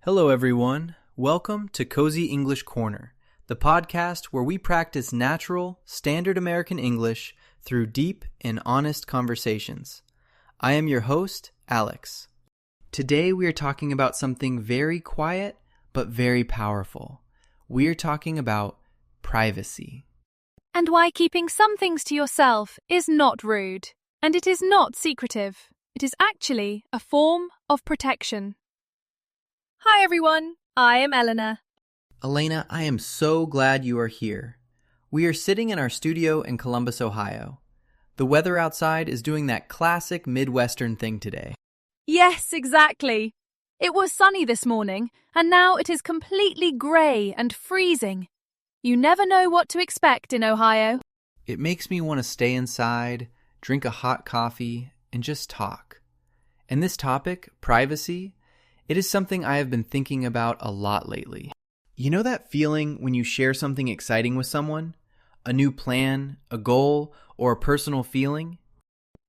Hello, everyone. Welcome to Cozy English Corner, the podcast where we practice natural, standard American English through deep and honest conversations. I am your host, Alex. Today we are talking about something very quiet but very powerful. We are talking about privacy. And why keeping some things to yourself is not rude, and it is not secretive. It is actually a form of protection. Hi everyone, I am Eleanor. Elena, I am so glad you are here. We are sitting in our studio in Columbus, Ohio. The weather outside is doing that classic Midwestern thing today. Yes, exactly. It was sunny this morning, and now it is completely grey and freezing. You never know what to expect in Ohio. It makes me want to stay inside, drink a hot coffee, and just talk. And this topic, privacy, it is something I have been thinking about a lot lately. You know that feeling when you share something exciting with someone? A new plan, a goal, or a personal feeling?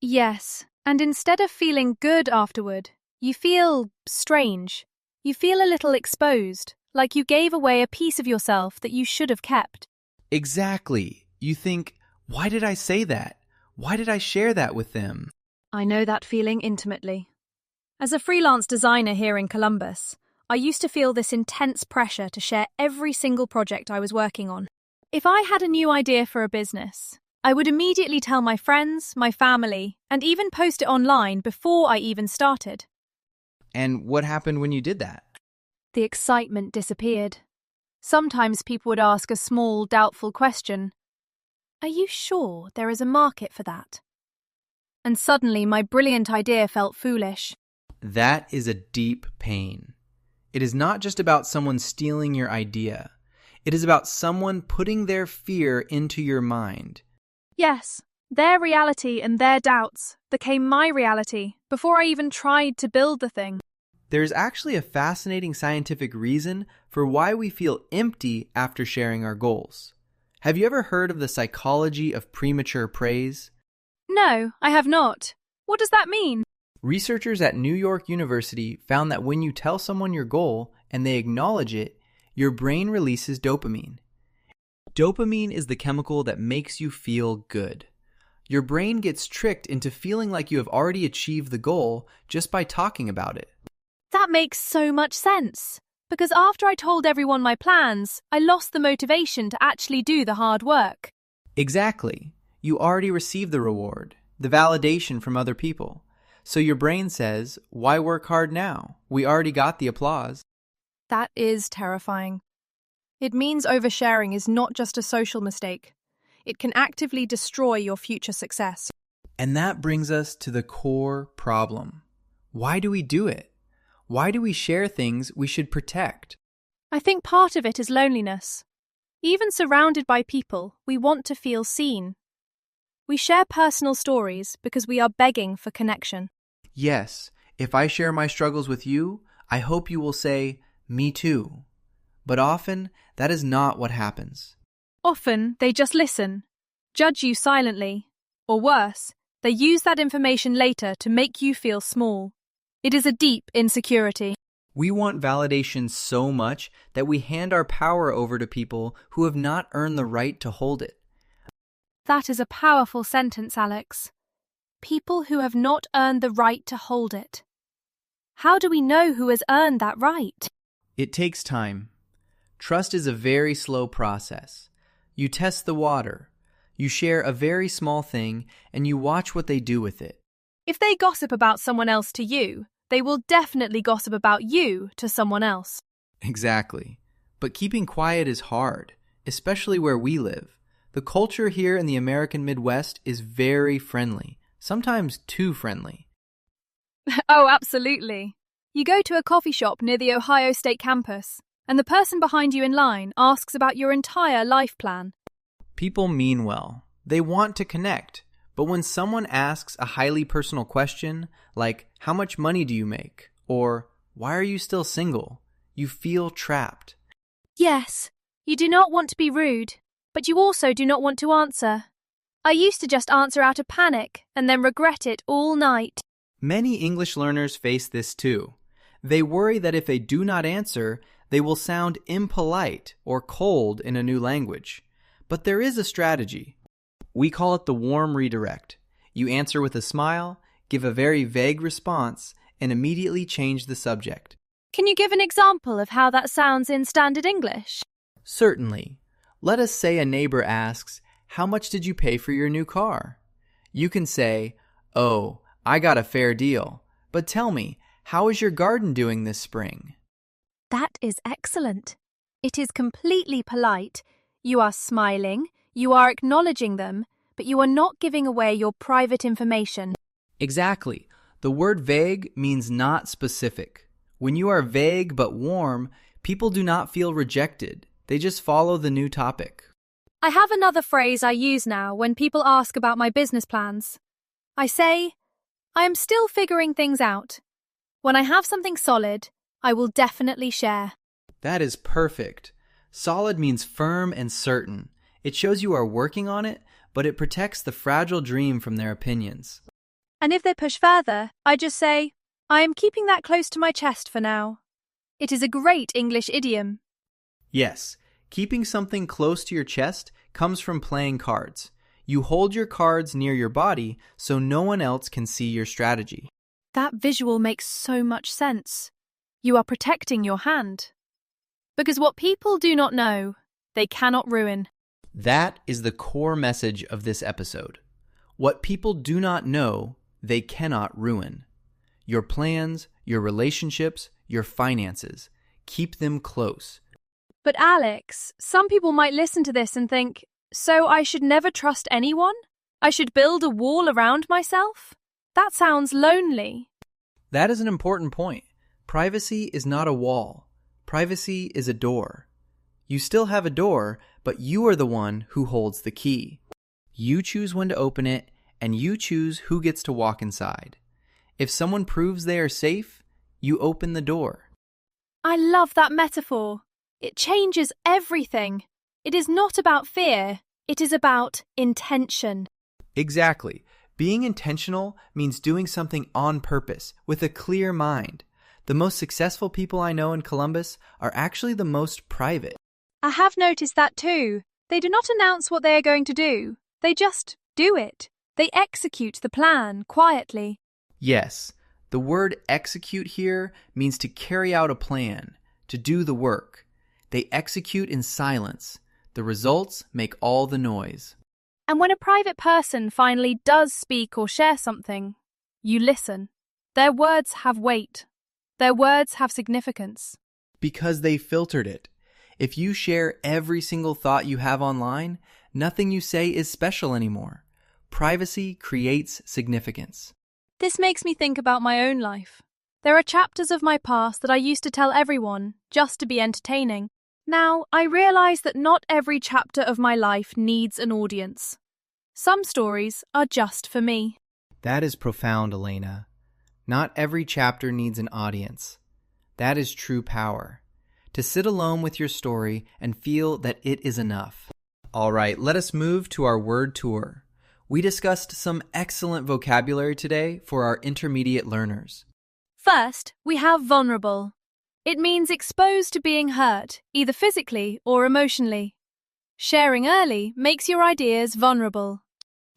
Yes, and instead of feeling good afterward, you feel strange. You feel a little exposed, like you gave away a piece of yourself that you should have kept. Exactly. You think, why did I say that? Why did I share that with them? I know that feeling intimately. As a freelance designer here in Columbus, I used to feel this intense pressure to share every single project I was working on. If I had a new idea for a business, I would immediately tell my friends, my family, and even post it online before I even started. And what happened when you did that? The excitement disappeared. Sometimes people would ask a small, doubtful question. Are you sure there is a market for that? And suddenly my brilliant idea felt foolish. That is a deep pain. It is not just about someone stealing your idea. It is about someone putting their fear into your mind. Yes, their reality and their doubts became my reality before I even tried to build the thing. There is actually a fascinating scientific reason for why we feel empty after sharing our goals. Have you ever heard of the psychology of premature praise? No, I have not. What does that mean? Researchers at New York University found that when you tell someone your goal and they acknowledge it, your brain releases dopamine. Dopamine is the chemical that makes you feel good. Your brain gets tricked into feeling like you have already achieved the goal just by talking about it. That makes so much sense. Because after I told everyone my plans, I lost the motivation to actually do the hard work. Exactly. You already received the reward, the validation from other people. So your brain says, why work hard now? We already got the applause. That is terrifying. It means oversharing is not just a social mistake. It can actively destroy your future success. And that brings us to the core problem. Why do we do it? Why do we share things we should protect? I think part of it is loneliness. Even surrounded by people, we want to feel seen. We share personal stories because we are begging for connection. Yes, if I share my struggles with you, I hope you will say, me too. But often, that is not what happens. Often, they just listen, judge you silently, or worse, they use that information later to make you feel small. It is a deep insecurity. We want validation so much that we hand our power over to people who have not earned the right to hold it. That is a powerful sentence, Alex. People who have not earned the right to hold it. How do we know who has earned that right? It takes time. Trust is a very slow process. You test the water. You share a very small thing and you watch what they do with it. If they gossip about someone else to you, they will definitely gossip about you to someone else. Exactly. But keeping quiet is hard, especially where we live. The culture here in the American Midwest is very friendly, sometimes too friendly. Oh, absolutely. You go to a coffee shop near the Ohio State campus, and the person behind you in line asks about your entire life plan. People mean well. They want to connect. But when someone asks a highly personal question, like, how much money do you make? Or, why are you still single? You feel trapped. Yes, you do not want to be rude, but you also do not want to answer. I used to just answer out of panic and then regret it all night. Many English learners face this too. They worry that if they do not answer, they will sound impolite or cold in a new language. But there is a strategy. We call it the warm redirect. You answer with a smile, give a very vague response, and immediately change the subject. Can you give an example of how that sounds in standard English? Certainly. Let us say a neighbor asks, "How much did you pay for your new car?" You can say, "Oh, I got a fair deal. But tell me, how is your garden doing this spring?" That is excellent. It is completely polite. You are smiling, you are acknowledging them, but you are not giving away your private information. Exactly. The word vague means not specific. When you are vague but warm, people do not feel rejected. They just follow the new topic. I have another phrase I use now when people ask about my business plans. I say, I am still figuring things out. When I have something solid, I will definitely share. That is perfect. Solid means firm and certain. It shows you are working on it, but it protects the fragile dream from their opinions. And if they push further, I just say, I am keeping that close to my chest for now. It is a great English idiom. Yes, keeping something close to your chest comes from playing cards. You hold your cards near your body so no one else can see your strategy. That visual makes so much sense. You are protecting your hand. Because what people do not know, they cannot ruin. That is the core message of this episode. What people do not know, they cannot ruin. Your plans, your relationships, your finances. Keep them close. But Alex, some people might listen to this and think, so I should never trust anyone? I should build a wall around myself? That sounds lonely. That is an important point. Privacy is not a wall. Privacy is a door. You still have a door, but you are the one who holds the key. You choose when to open it, and you choose who gets to walk inside. If someone proves they are safe, you open the door. I love that metaphor. It changes everything. It is not about fear. It is about intention. Exactly. Being intentional means doing something on purpose, with a clear mind. The most successful people I know in Columbus are actually the most private. I have noticed that too. They do not announce what they are going to do. They just do it. They execute the plan quietly. Yes, the word execute here means to carry out a plan, to do the work. They execute in silence. The results make all the noise. And when a private person finally does speak or share something, you listen. Their words have weight. Their words have significance. Because they filtered it. If you share every single thought you have online, nothing you say is special anymore. Privacy creates significance. This makes me think about my own life. There are chapters of my past that I used to tell everyone, just to be entertaining. Now, I realize that not every chapter of my life needs an audience. Some stories are just for me. That is profound, Elena. Not every chapter needs an audience. That is true power. To sit alone with your story and feel that it is enough. All right, let us move to our word tour. We discussed some excellent vocabulary today for our intermediate learners. First, we have vulnerable. It means exposed to being hurt, either physically or emotionally. Sharing early makes your ideas vulnerable.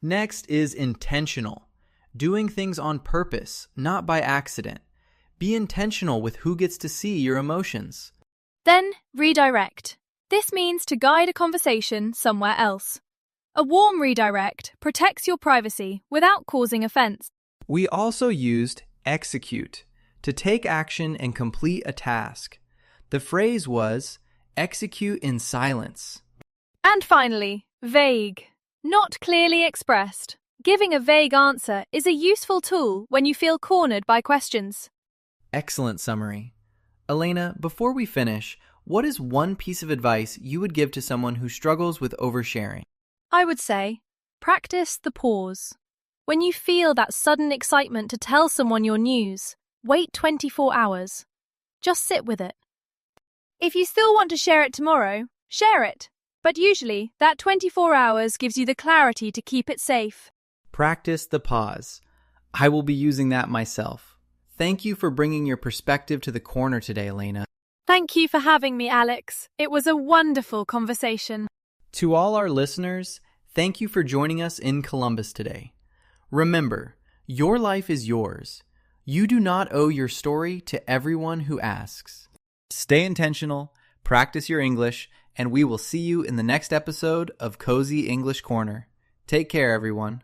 Next is intentional. Doing things on purpose, not by accident. Be intentional with who gets to see your emotions. Then, redirect. This means to guide a conversation somewhere else. A warm redirect protects your privacy without causing offense. We also used execute, to take action and complete a task. The phrase was, execute in silence. And finally, vague. Not clearly expressed. Giving a vague answer is a useful tool when you feel cornered by questions. Excellent summary. Elena, before we finish, what is one piece of advice you would give to someone who struggles with oversharing? I would say, practice the pause. When you feel that sudden excitement to tell someone your news, wait 24 hours. Just sit with it. If you still want to share it tomorrow, share it. But usually, that 24 hours gives you the clarity to keep it safe. Practice the pause. I will be using that myself. Thank you for bringing your perspective to the corner today, Elena. Thank you for having me, Alex. It was a wonderful conversation. To all our listeners, thank you for joining us in Columbus today. Remember, your life is yours. You do not owe your story to everyone who asks. Stay intentional, practice your English, and we will see you in the next episode of Cozy English Corner. Take care, everyone.